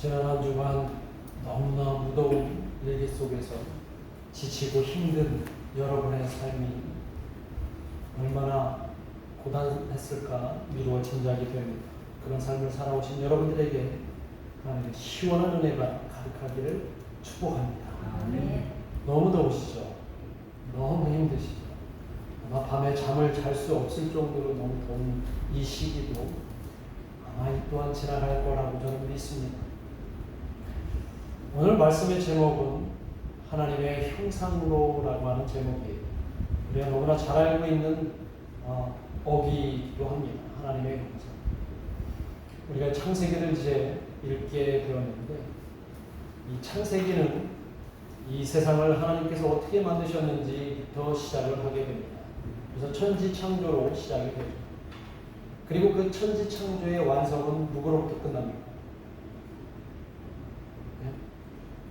지난 한 주간 너무나 무더운 일기 속에서 지치고 힘든 여러분의 삶이 얼마나 고단했을까 미루어 짐작이 됩니다. 그런 삶을 살아오신 여러분들에게 하나님의 시원한 은혜가 가득하기를 축복합니다. 너무 더우시죠? 너무 힘드시죠? 아마 밤에 잠을 잘 수 없을 정도로 너무 더운 이 시기도 아마 이 또한 지나갈 거라고 저는 믿습니다. 오늘 말씀의 제목은 하나님의 형상으로라고 하는 제목이에요. 우리가 너무나 잘 알고 있는 어기이기도 합니다. 하나님의 형상. 우리가 창세기를 이제 읽게 되었는데 이 창세기는 이 세상을 하나님께서 어떻게 만드셨는지부터 시작을 하게 됩니다. 그래서 천지창조로 시작이 되죠. 그리고 그 천지창조의 완성은 누구로부터 끝납니까?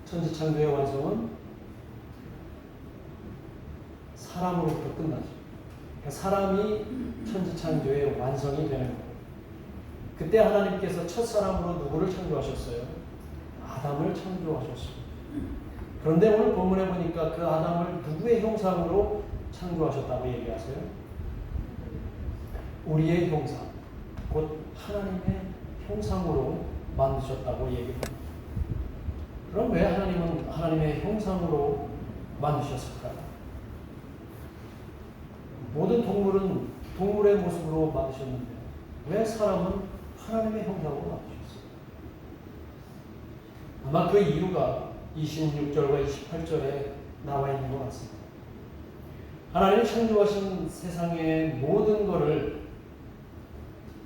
천지창조의 완성은 사람으로부터 끝나죠. 그러니까 사람이 천지창조의 완성이 되는 거예요. 그때 하나님께서 첫사람으로 누구를 창조하셨어요? 아담을 창조하셨어요. 그런데 오늘 본문에 보니까 그 아담을 누구의 형상으로 창조하셨다고 얘기하세요? 우리의 형상, 곧 하나님의 형상으로 만드셨다고 얘기합니다. 그럼 왜 하나님은 하나님의 형상으로 만드셨을까요? 모든 동물은 동물의 모습으로 만드셨는데 왜 사람은 하나님의 형상으로 만드셨어요? 아마 그 이유가 26절과 28절에 나와 있는 것 같습니다. 하나님이 창조하신 세상의 모든 것을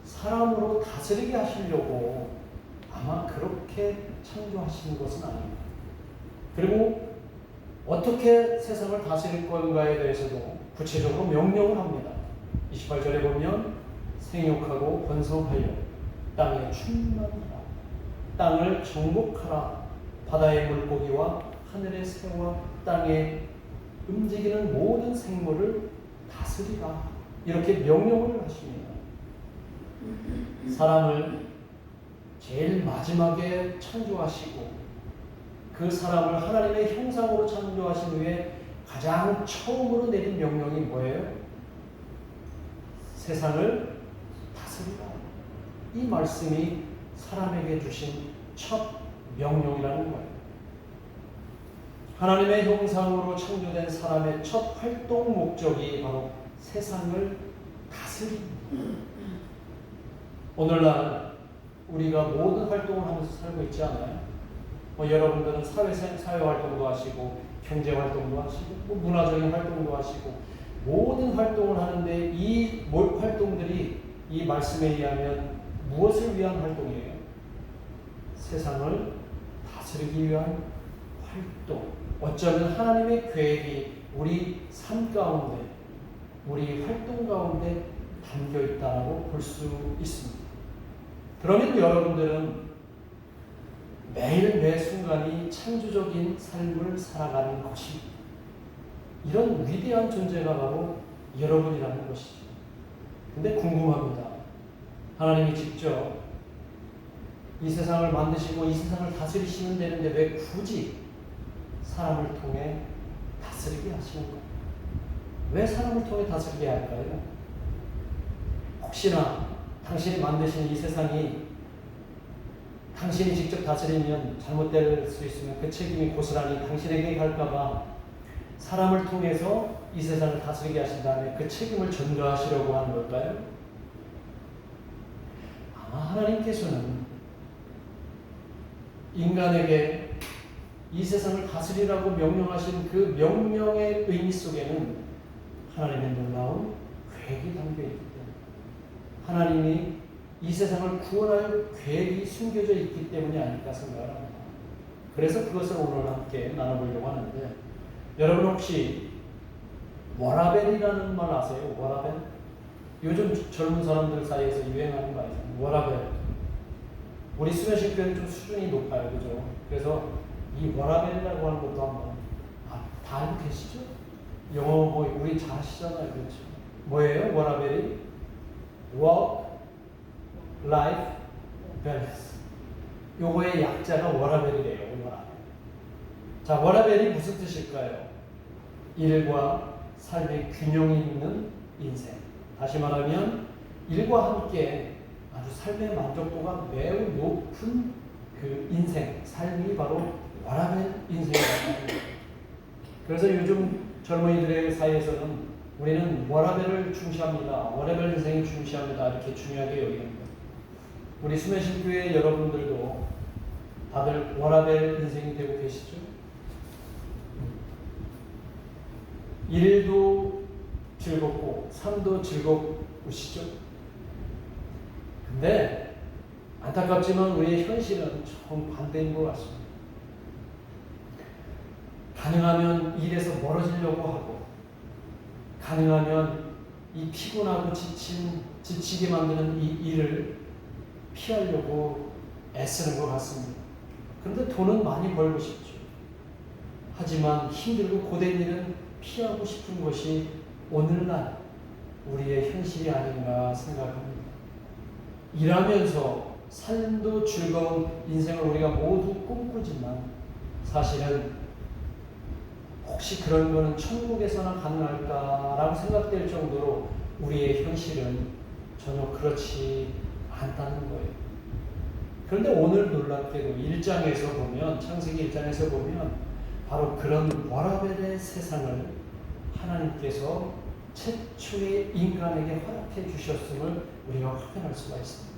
사람으로 다스리게 하시려고 아마 그렇게 창조하신 것은 아닙니다. 그리고 어떻게 세상을 다스릴 건가에 대해서도 구체적으로 명령을 합니다. 28절에 보면 생육하고 번성하여 땅에 충만하라, 땅을 정복하라, 바다의 물고기와 하늘의 새와 땅에 움직이는 모든 생물을 다스리라, 이렇게 명령을 하십니다. 사람을 제일 마지막에 창조하시고 그 사람을 하나님의 형상으로 창조하신 후에 가장 처음으로 내린 명령이 뭐예요? 세상을 다스리라. 이 말씀이 사람에게 주신 첫 명령이라는 거예요. 하나님의 형상으로 창조된 사람의 첫 활동 목적이 바로 세상을 다스립니다. 오늘날 우리가 모든 활동을 하면서 살고 있지 않아요? 여러분들은 사회 활동도 하시고 경제 활동도 하시고 문화적인 활동도 하시고 모든 활동을 하는데 이 활동들이 이 말씀에 의하면 무엇을 위한 활동이에요? 세상을 다스리기 위한 활동. 어쩌면 하나님의 계획이 우리 삶 가운데, 우리 활동 가운데 담겨 있다고 볼 수 있습니다. 그러면 여러분들은 매일 매 순간이 창조적인 삶을 살아가는 것입니다. 이런 위대한 존재가 바로 여러분이라는 것이죠. 근데 궁금합니다. 하나님이 직접 이 세상을 만드시고 이 세상을 다스리시면 되는데 왜 굳이 사람을 통해 다스리게 하시는가요? 왜 사람을 통해 다스리게 할까요? 혹시나 당신이 만드신 이 세상이 당신이 직접 다스리면 잘못될 수 있으면 그 책임이 고스란히 당신에게 갈까봐 사람을 통해서 이 세상을 다스리게 하신 다음에 그 책임을 전가하시려고 하는 걸까요? 아마 하나님께서는 인간에게 이 세상을 다스리라고 명령하신 그 명령의 의미 속에는 하나님의 놀라운 계획이 담겨있기 때문에 하나님이 이 세상을 구원할 계획이 숨겨져 있기 때문이 아닐까 생각을 합니다. 그래서 그것을 오늘 함께 나눠보려고 하는데 여러분 혹시 워라벨이라는 말 아세요? 워라벨? 요즘 젊은 사람들 사이에서 유행하는 말이죠. 워라벨. 우리 수면식 교회는 좀 수준이 높아요. 그죠? 그래서 이 워라벨이라고 하는 것도 한번 다 알고 계시죠? 영어 뭐 우리 잘 아시잖아요. 그렇죠? 뭐예요? 워라벨이? Work, Life, Balance. 요거의 약자가 워라벨이래요. 워라벨. 자, 워라벨이 무슨 뜻일까요? 일과 삶의 균형이 있는 인생. 다시 말하면 일과 함께 아주 삶의 만족도가 매우 높은 그 인생, 삶이 바로 워라벨 인생이라고 합니다. 그래서 요즘 젊은이들의 사이에서는 우리는 워라벨을 중시합니다. 워라벨 인생을 중시합니다. 이렇게 중요하게 여깁니다. 우리 수매신교회 여러분들도 다들 워라벨 인생이 되고 계시죠? 일도 즐겁고 삶도 즐거우시죠? 근데 안타깝지만 우리의 현실은 좀 반대인 것 같습니다. 가능하면 일에서 멀어지려고 하고, 가능하면 이 피곤하고 지치게 만드는 이 일을 피하려고 애쓰는 것 같습니다. 그런데 돈은 많이 벌고 싶죠. 하지만 힘들고 고된 일은 피하고 싶은 것이 오늘날 우리의 현실이 아닌가 생각합니다. 일하면서 삶도 즐거운 인생을 우리가 모두 꿈꾸지만 사실은 혹시 그런 거는 천국에서나 가능할까라고 생각될 정도로 우리의 현실은 전혀 그렇지 않다는 거예요. 그런데 오늘 놀랍게도 1장에서 보면, 창세기 1장에서 보면 바로 그런 워라벨의 세상을 하나님께서 최초의 인간에게 허락해 주셨음을 우리가 확인할 수가 있습니다.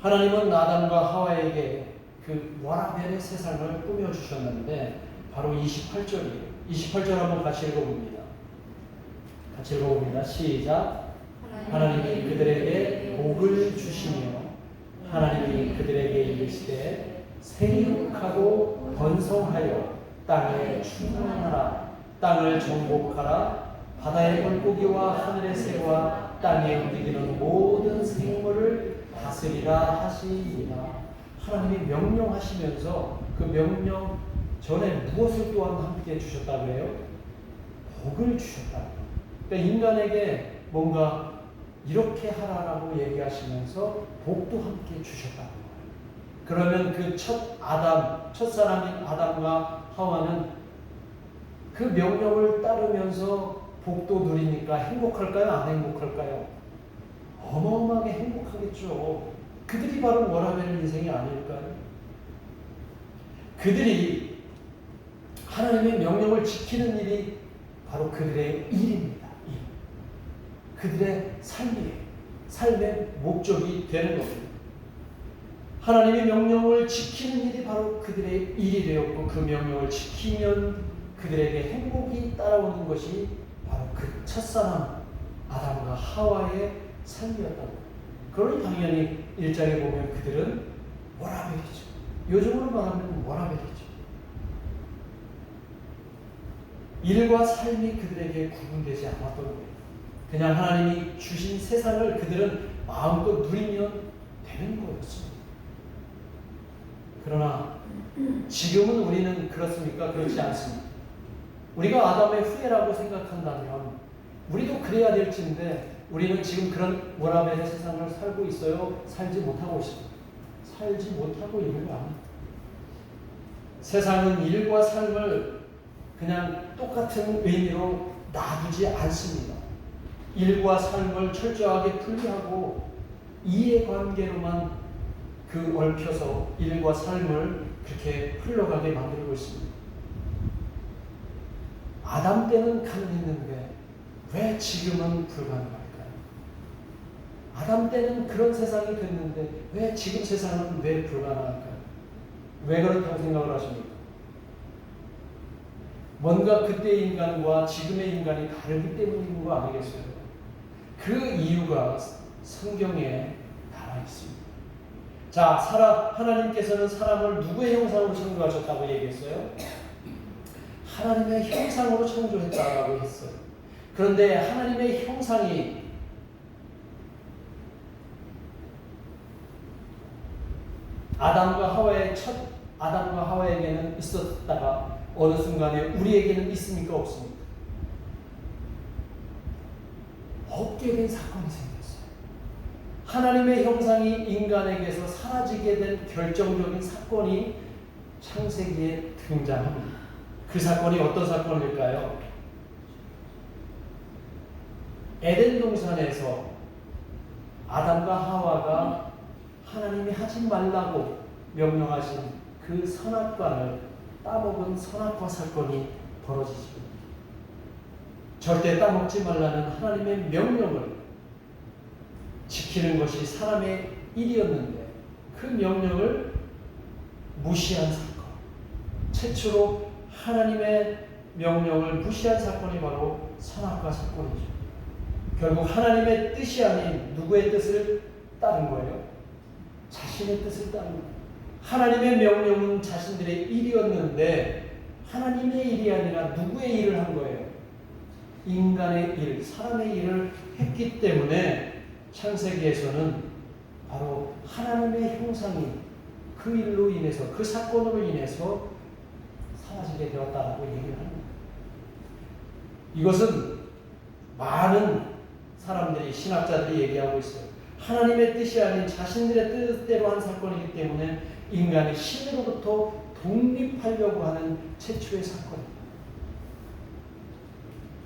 하나님은 아담과 하와에게 그 워라벨의 세상을 꾸며주셨는데 바로 28절이에요. 28절 한번 같이 읽어봅니다. 같이 읽어봅니다. 시작. 하나님이 그들에게 복을 주시며 하나님이 그들에게 이르시되 생육하고 번성하여 땅에 충만하라. 땅을 정복하라. 바다의 물고기와 하늘의 새와 땅에 움직이는 모든 생물을 다스리라 하시니라. 하나님이 명령하시면서 그 명령 전에 무엇을 또한 함께 주셨다고 해요? 복을 주셨다고. 그러니까 인간에게 뭔가 이렇게 하라라고 얘기하시면서 복도 함께 주셨다고. 그러면 그 첫사람인 아담과 하와는 그 명령을 따르면서 복도 누리니까 행복할까요? 안 행복할까요? 어마어마하게 행복하겠죠. 그들이 바로 워라벨 인생이 아닐까요? 그들이 하나님의 명령을 지키는 일이 바로 그들의 일입니다. 그들의 삶의 목적이 되는 겁니다. 하나님의 명령을 지키는 일이 바로 그들의 일이 되었고 그 명령을 지키면 그들에게 행복이 따라오는 것이 바로 그 첫사람 아담과 하와의 삶이었다고. 그러니 당연히 1장에 보면 그들은 워라벨이죠. 요즘으로 말하면 워라벨이죠. 일과 삶이 그들에게 구분되지 않았던 거예요. 그냥 하나님이 주신 세상을 그들은 마음껏 누리면 되는 거였습니다. 그러나 지금은 우리는 그렇습니까? 그렇지 않습니다. 우리가 아담의 후예라고 생각한다면 우리도 그래야 될지인데 우리는 지금 그런 워라벨의 세상을 살고 있어요? 살지 못하고 있습니다. 살지 못하고 있는 거 아닙니다. 세상은 일과 삶을 그냥 똑같은 의미로 놔두지 않습니다. 일과 삶을 철저하게 분리하고 이해관계로만 그 얽혀서 일과 삶을 그렇게 흘러가게 만들고 있습니다. 아담 때는 가능했는데 왜 지금은 불가능할까요? 아담 때는 그런 세상이 됐는데 왜 지금 세상은 왜 불가능할까요? 왜 그렇다고 생각을 하십니까? 뭔가 그때의 인간과 지금의 인간이 다르기 때문인 거 아니겠어요? 그 이유가 성경에 나와 있습니다. 자, 하나님께서는 사람을 누구의 형상으로 창조하셨다고 얘기했어요? 하나님의 형상으로 창조했다고 했어요. 그런데 하나님의 형상이 아담과 하와에게는 있었다가 어느 순간에 우리에게는 있습니까? 없습니까? 없게 된 사건이 생겼어요. 하나님의 형상이 인간에게서 사라지게 된 결정적인 사건이 창세기에 등장합니다. 그 사건이 어떤 사건일까요? 에덴 동산에서 아담과 하와가 하나님이 하지 말라고 명령하신 그 선악과를 따먹은 선악과 사건이 벌어지죠. 절대 따먹지 말라는 하나님의 명령을 지키는 것이 사람의 일이었는데 그 명령을 무시한 사건, 최초로 하나님의 명령을 무시한 사건이 바로 선악과 사건이죠. 결국 하나님의 뜻이 아닌 누구의 뜻을 따른 거예요? 자신의 뜻을 따른 거예요. 하나님의 명령은 자신들의 일이었는데 하나님의 일이 아니라 누구의 일을 한 거예요? 인간의 일, 사람의 일을 했기 때문에 창세기에서는 바로 하나님의 형상이 그 일로 인해서, 그 사건으로 인해서 사라지게 되었다라고 얘기를 합니다. 이것은 많은 사람들이, 신학자들이 얘기하고 있어요. 하나님의 뜻이 아닌 자신들의 뜻대로 한 사건이기 때문에 인간이 신으로부터 독립하려고 하는 최초의 사건입니다.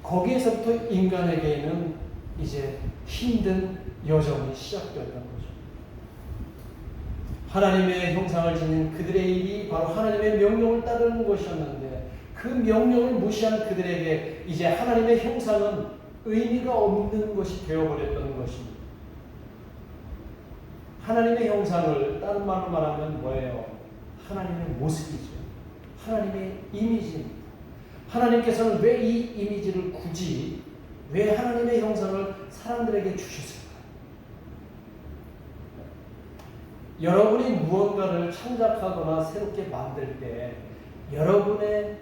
거기에서부터 인간에게는 이제 힘든 여정이 시작되었던 거죠. 하나님의 형상을 지닌 그들의 일이 바로 하나님의 명령을 따르는 것이었는데 그 명령을 무시한 그들에게 이제 하나님의 형상은 의미가 없는 것이 되어버렸던 것입니다. 하나님의 형상을 다른 말로 말하면 뭐예요? 하나님의 모습이죠. 하나님의 이미지입니다. 하나님께서는 왜 이 이미지를 굳이, 왜 하나님의 형상을 사람들에게 주셨을까요? 여러분이 무언가를 창작하거나 새롭게 만들 때 여러분의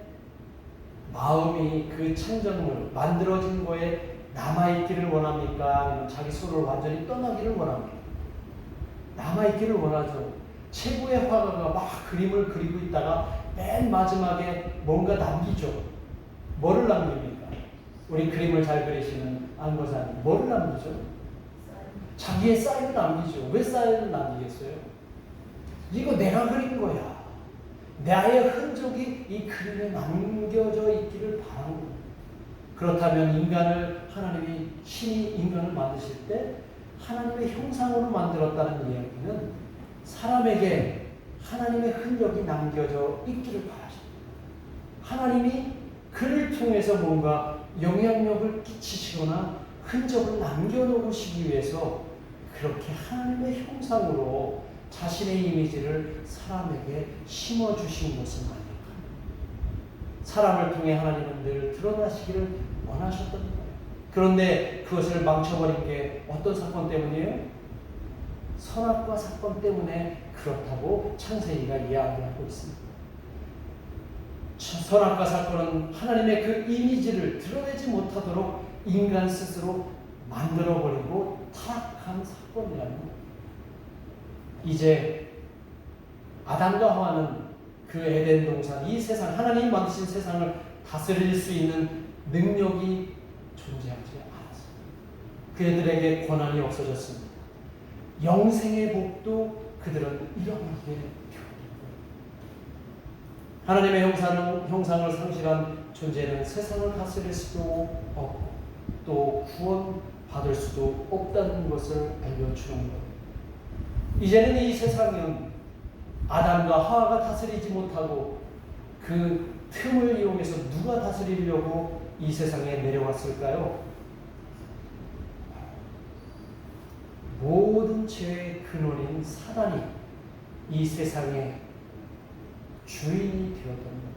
마음이 그 창작물, 만들어진 거에 남아있기를 원합니까? 아니면 자기 손을 완전히 떠나기를 원합니까? 남아있기를 원하죠. 최고의 화가가 막 그림을 그리고 있다가 맨 마지막에 뭔가 남기죠. 뭐를 남깁니까? 우리 그림을 잘 그리시는 안고사님, 뭐를 남기죠? 자기의 사인을 남기죠. 왜 사인을 남기겠어요? 이거 내가 그린 거야. 나의 흔적이 이 그림에 남겨져 있기를 바라는 거예요. 그렇다면 인간을, 하나님이, 신이 인간을 만드실 때 하나님의 형상으로 만들었다는 이야기는 사람에게 하나님의 흔적이 남겨져 있기를 바라십니다. 하나님이 그를 통해서 뭔가 영향력을 끼치시거나 흔적을 남겨놓으시기 위해서 그렇게 하나님의 형상으로 자신의 이미지를 사람에게 심어주신 것은 아닐까. 사람을 통해 하나님은 늘 드러나시기를 원하셨던 거예요. 그런데 그것을 망쳐버린 게 어떤 사건 때문이에요? 선악과 사건 때문에 그렇다고 창세기가 이야기하고 있습니다. 선악과 사건은 하나님의 그 이미지를 드러내지 못하도록 인간 스스로 만들어버리고 타락한 사건이라는 거예요. 이제 아담과 하와는 그 에덴 동산, 이 세상, 하나님이 만드신 세상을 다스릴 수 있는 능력이 존재하지 않았습니다. 그들에게 권한이 없어졌습니다. 영생의 복도 그들은 잃어버리게 되었습니다. 하나님의 형상을 상실한 존재는 세상을 다스릴 수도 없고 또 구원받을 수도 없다는 것을 알려주는 거예요. 이제는 이 세상은 아담과 하와가 다스리지 못하고 그 틈을 이용해서 누가 다스리려고 이 세상에 내려왔을까요? 모든 죄의 근원인 사단이 이 세상의 주인이 되었던 겁니다.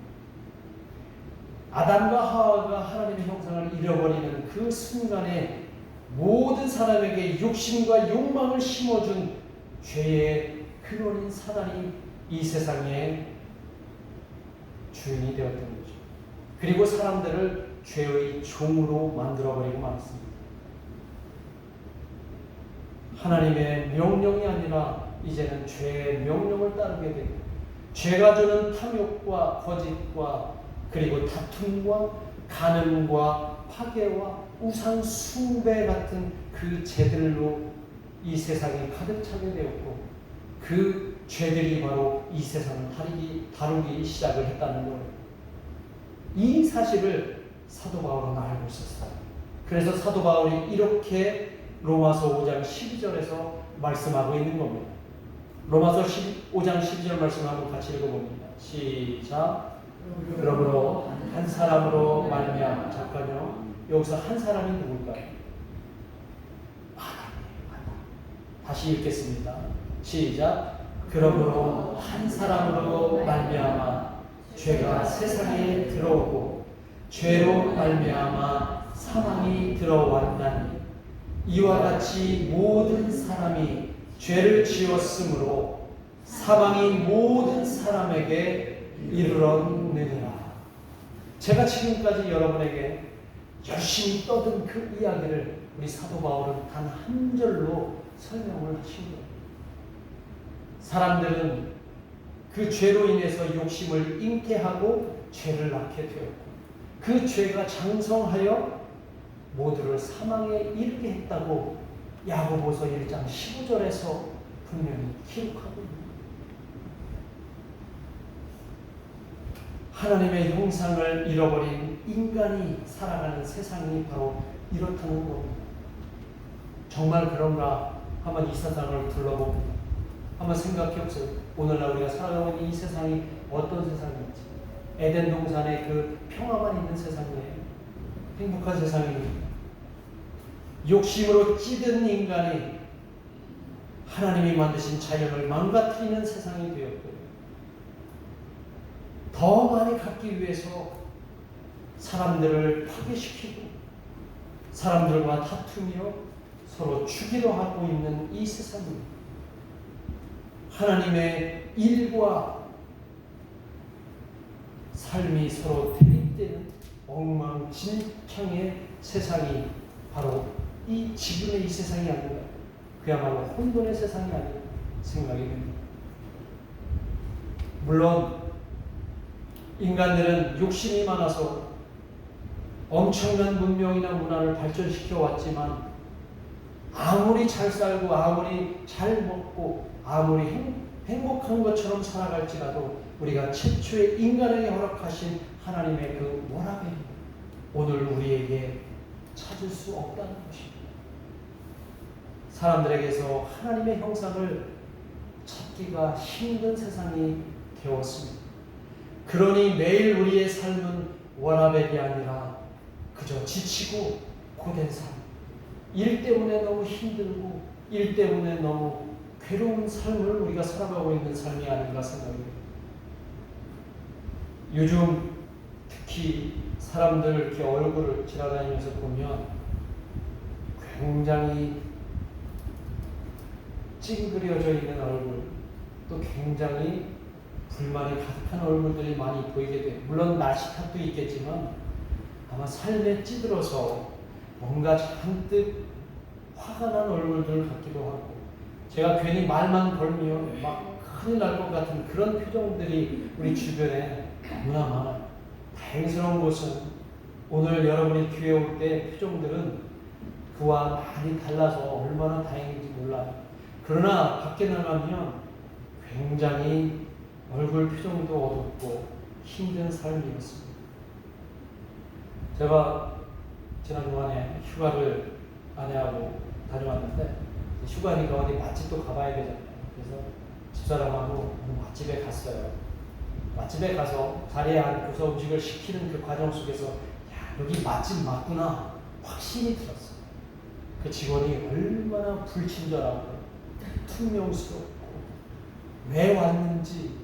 아담과 하와가 하나님의 형상을 잃어버리는 그 순간에 모든 사람에게 욕심과 욕망을 심어준 죄의 근원인 사단이 이 세상의 주인이 되었던 거죠. 그리고 사람들을 죄의 종으로 만들어버리고 말았습니다. 하나님의 명령이 아니라 이제는 죄의 명령을 따르게 되고 죄가 주는 탐욕과 거짓과 그리고 다툼과 간음과 파괴와 우상 숭배 같은 그 죄들로 이 세상이 가득 차게 되었고 그 죄들이 바로 이 세상을 다루기 시작을 했다는 거예요. 이 사실을 사도 바울은 알고 있었어요. 그래서 사도 바울이 이렇게 로마서 5장 12절에서 말씀하고 있는 겁니다. 로마서 5장 12절 말씀을 한번 같이 읽어봅니다. 시작. 그러므로 한 사람으로 말미암아, 잠깐요. 여기서 한 사람이 누굴까요? 다시 읽겠습니다. 시작. 그러므로 한 사람으로 말미암아 죄가 세상에 들어오고 죄로 말미암아 사망이 들어왔나니 이와 같이 모든 사람이 죄를 지었으므로 사망이 모든 사람에게 이르렀느니라. 제가 지금까지 여러분에게 열심히 떠든 그 이야기를 우리 사도 바울은 단 한 절로 설명을 하신 거예요. 사람들은 그 죄로 인해서 욕심을 잉태하고 죄를 낳게 되었고 그 죄가 장성하여 모두를 사망에 이르게 했다고 야고보서 1장 15절에서 분명히 기록하고 있습니다. 하나님의 형상을 잃어버린 인간이 살아가는 세상이 바로 이렇다는 겁니다. 정말 그런가? 한번 이 세상을 둘러봅니다. 한번 생각해 보세요. 오늘날 우리가 살아가고 있는 이 세상이 어떤 세상인지. 에덴 동산의 그 평화만 있는 세상이에요. 행복한 세상입니다. 욕심으로 찌든 인간이 하나님이 만드신 자연을 망가뜨리는 세상이 되었고요. 더 많이 갖기 위해서 사람들을 파괴시키고 사람들과 다투며 서로 죽이려 하고 있는 이 세상입니다. 하나님의 일과 삶이 서로 대립되는 엉망진창의 세상이 바로 이 지금의 이 세상이 아닌가. 그야말로 혼돈의 세상이 아닌가 생각이 됩니다. 물론 인간들은 욕심이 많아서 엄청난 문명이나 문화를 발전시켜 왔지만 아무리 잘 살고 아무리 잘 먹고 아무리 행복한 것처럼 살아갈지라도 우리가 최초의 인간에게 허락하신 하나님의 그 워라벨이 오늘 우리에게 찾을 수 없다는 것입니다. 사람들에게서 하나님의 형상을 찾기가 힘든 세상이 되었습니다. 그러니 매일 우리의 삶은 워라벨이 아니라 그저 지치고 고된 삶, 일 때문에 너무 힘들고 일 때문에 너무 괴로운 삶을 우리가 살아가고 있는 삶이 아닌가 생각합니다. 요즘 특히 사람들 이렇게 얼굴을 지나다니면서 보면 굉장히 찡그려져 있는 얼굴, 또 굉장히 불만이 가득한 얼굴들이 많이 보이게 돼요. 물론 날씨 탓도 있겠지만 아마 삶에 찌들어서 뭔가 잔뜩 화가 난 얼굴들 같기도 하고 제가 괜히 말만 걸면 막 큰일 날 것 같은 그런 표정들이 우리 주변에 너무나 많아요. 다행스러운 것은 오늘 여러분이 교회 올 때 표정들은 그와 많이 달라서 얼마나 다행인지 몰라요. 그러나 밖에 나가면 굉장히 얼굴 표정도 어둡고 힘든 삶이었습니다. 제가 지난 주간에 휴가를 아내하고 다녀왔는데 휴가니까 어디 맛집도 가봐야 되잖아요. 그래서 집사람하고 맛집에 갔어요. 맛집에 가서 자리에 앉고서 음식을 시키는 그 과정 속에서 야, 여기 맛집 맞구나 확신이 들었어요. 그 직원이 얼마나 불친절하고 퉁명스럽고 왜 왔는지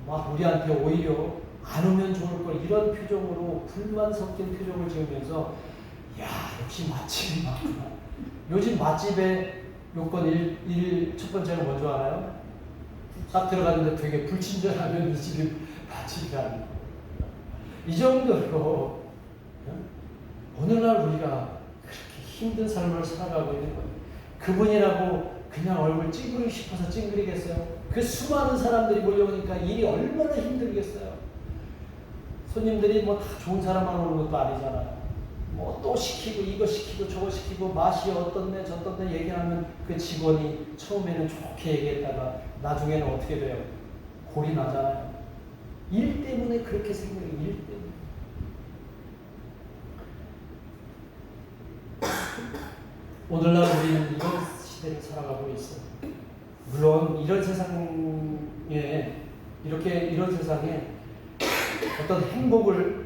막 우리한테 오히려 안 오면 좋을 걸 이런 표정으로 불만 섞인 표정을 지으면서 야 역시 맛집이 맞구나. 요즘 맛집의 요건 첫 번째가 뭔지 알아요? 딱 들어갔는데 되게 불친절하면 이 집이 맛집이 아니고 이 정도로 오늘날 우리가 그렇게 힘든 삶을 살아가고 있는 거예요. 그분이라고 그냥 얼굴 찡그리고 싶어서 찡그리겠어요? 그 수많은 사람들이 몰려오니까 일이 얼마나 힘들겠어요? 손님들이 뭐 다 좋은 사람만 오는 것도 아니잖아요. 뭐 또 시키고 이거 시키고 저거 시키고 맛이 어떻네 저떻네 얘기하면 그 직원이 처음에는 좋게 얘기했다가 나중에는 어떻게 돼요? 골이 나잖아요. 일 때문에 그렇게 생겨요. 일 때문에. 오늘날 우리는 이런 시대를 살아가고 있어요. 물론 이런 세상에 이런 세상에 어떤 행복을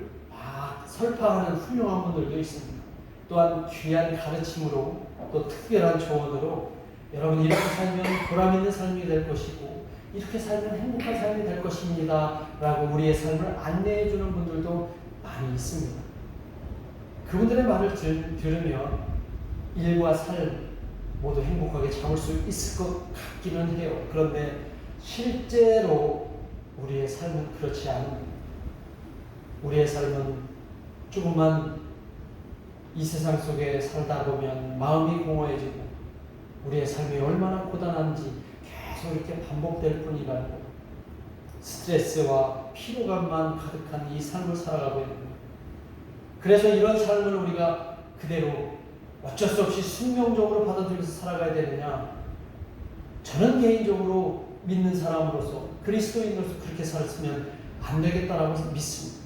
설파하는 훌륭한 분들도 있습니다. 또한 귀한 가르침으로 또 특별한 조언으로 여러분 이렇게 살면 보람 있는 삶이 될 것이고 이렇게 살면 행복한 삶이 될 것입니다 라고 우리의 삶을 안내해 주는 분들도 많이 있습니다. 그분들의 말을 들으면 일과 삶 모두 행복하게 잡을 수 있을 것 같기는 해요. 그런데 실제로 우리의 삶은 그렇지 않습니다. 우리의 삶은 조금만 이 세상 속에 살다 보면 마음이 공허해지고 우리의 삶이 얼마나 고단한지 계속 이렇게 반복될 뿐이라고 스트레스와 피로감만 가득한 이 삶을 살아가고 있는 거예요. 그래서 이런 삶을 우리가 그대로 어쩔 수 없이 숙명적으로 받아들여서 살아가야 되느냐? 저는 개인적으로 믿는 사람으로서 그리스도인으로서 그렇게 살았으면 안 되겠다라고 믿습니다.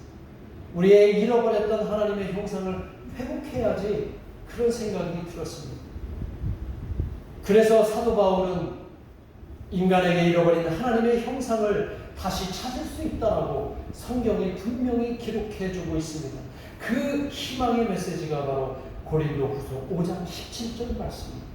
우리의 잃어버렸던 하나님의 형상을 회복해야지 그런 생각이 들었습니다. 그래서 사도 바울은 인간에게 잃어버린 하나님의 형상을 다시 찾을 수 있다라고 성경이 분명히 기록해주고 있습니다. 그 희망의 메시지가 바로 고린도후서 5장 17절 말씀입니다.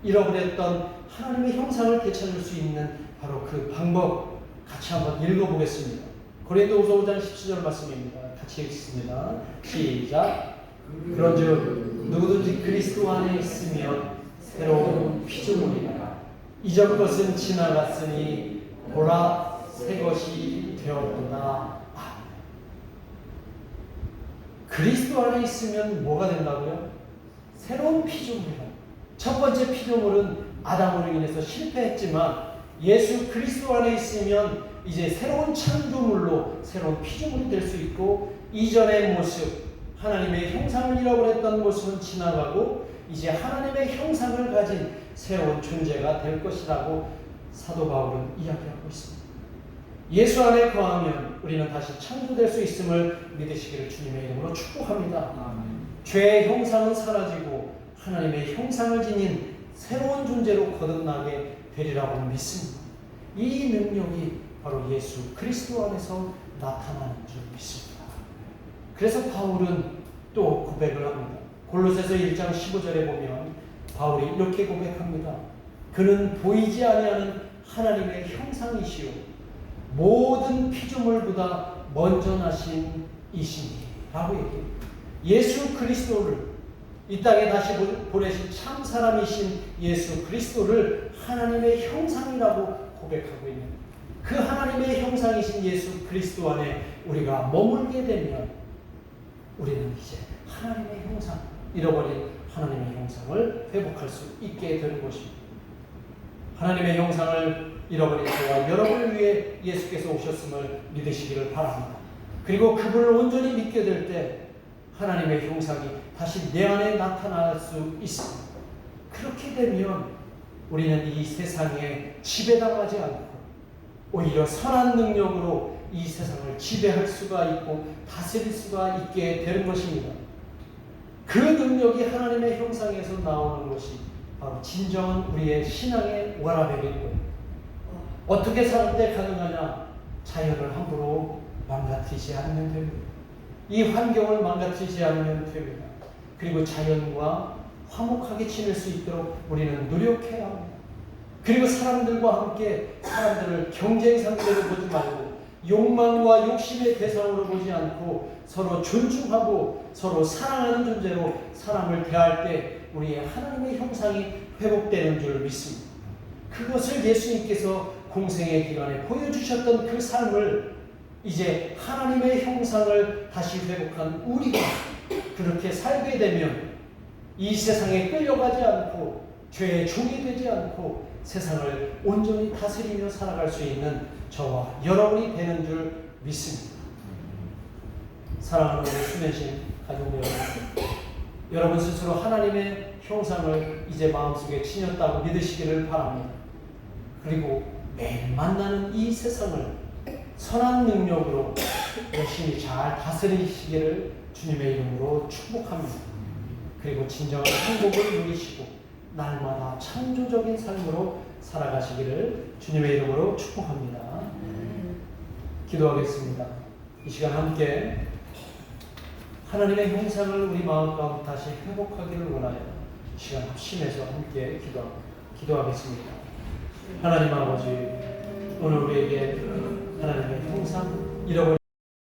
잃어버렸던 하나님의 형상을 되찾을 수 있는 바로 그 방법 같이 한번 읽어보겠습니다. 고린도후서 5장 17절 말씀입니다. 같이 읽습니다. 시작. 그런즉 누구든지 그리스도 안에 있으면 새로운 피조물이라. 이전 것은 지나갔으니 보라 새 것이 되었구나. 그리스도 안에 있으면 뭐가 된다고요? 새로운 피조물이다. 첫 번째 피조물은 아담으로 인해서 실패했지만 예수 그리스도 안에 있으면 이제 새로운 창조물로 새로운 피조물이 될 수 있고 이전의 모습, 하나님의 형상을 잃어버렸던 모습은 지나가고 이제 하나님의 형상을 가진 새로운 존재가 될 것이라고 사도 바울은 이야기하고 있습니다. 예수 안에 거하면 우리는 다시 창조될 수 있음을 믿으시기를 주님의 이름으로 축복합니다. 죄의 형상은 사라지고 하나님의 형상을 지닌 새로운 존재로 거듭나게 되리라고 믿습니다. 이 능력이 바로 예수 그리스도 안에서 나타나는 줄 믿습니다. 그래서 바울은 또 고백을 합니다. 골로새서 1장 15절에 보면 바울이 이렇게 고백합니다. 그는 보이지 아니하는 하나님의 형상이시요 모든 피조물보다 먼저 나신 이시니 라고 얘기합니다. 예수 그리스도를 이 땅에 다시 보내신 참 사람이신 예수 그리스도를 하나님의 형상이라고 고백하고 있는 그 하나님의 형상이신 예수 그리스도 안에 우리가 머물게 되면 우리는 이제 하나님의 형상, 잃어버린 하나님의 형상을 회복할 수 있게 되는 것입니다. 하나님의 형상을 잃어버린 저와 여러분을 위해 예수께서 오셨음을 믿으시기를 바랍니다. 그리고 그분을 온전히 믿게 될 때 하나님의 형상이 다시 내 안에 나타날 수 있습니다. 그렇게 되면 우리는 이 세상에 지배당하지 않고 오히려 선한 능력으로 이 세상을 지배할 수가 있고 다스릴 수가 있게 되는 것입니다. 그 능력이 하나님의 형상에서 나오는 것이 바로 진정한 우리의 신앙의 워라밸이고요. 어떻게 사는 데 가능하냐? 자연을 함부로 망가뜨리지 않으면 됩니다. 이 환경을 망가뜨리지 않으면 됩니다. 그리고 자연과 화목하게 지낼 수 있도록 우리는 노력해야 합니다. 그리고 사람들과 함께 사람들을 경쟁 상대로 보지 말고 욕망과 욕심의 대상으로 보지 않고 서로 존중하고 서로 사랑하는 존재로 사람을 대할 때 우리의 하나님의 형상이 회복되는 줄 믿습니다. 그것을 예수님께서 공생의 기간에 보여주셨던 그 삶을 이제 하나님의 형상을 다시 회복한 우리가 그렇게 살게 되면 이 세상에 끌려가지 않고 죄의 종이 되지 않고 세상을 온전히 다스리며 살아갈 수 있는 저와 여러분이 되는 줄 믿습니다. 사랑하는 우리 수면신 가족 여러분, 여러분 스스로 하나님의 형상을 이제 마음속에 지녔다고 믿으시기를 바랍니다. 그리고 매일 만나는 이 세상을 선한 능력으로 열심히 잘 다스리시기를 주님의 이름으로 축복합니다. 그리고 진정한 행복을 누리시고 날마다 창조적인 삶으로 살아가시기를 주님의 이름으로 축복합니다. 기도하겠습니다. 이 시간 함께 하나님의 형상을 우리 마음 가운데 다시 회복하기를 원하여 시간 합심해서 함께 기도하겠습니다. 하나님 아버지, 오늘 우리에게 하나님의 형상, 잃어버린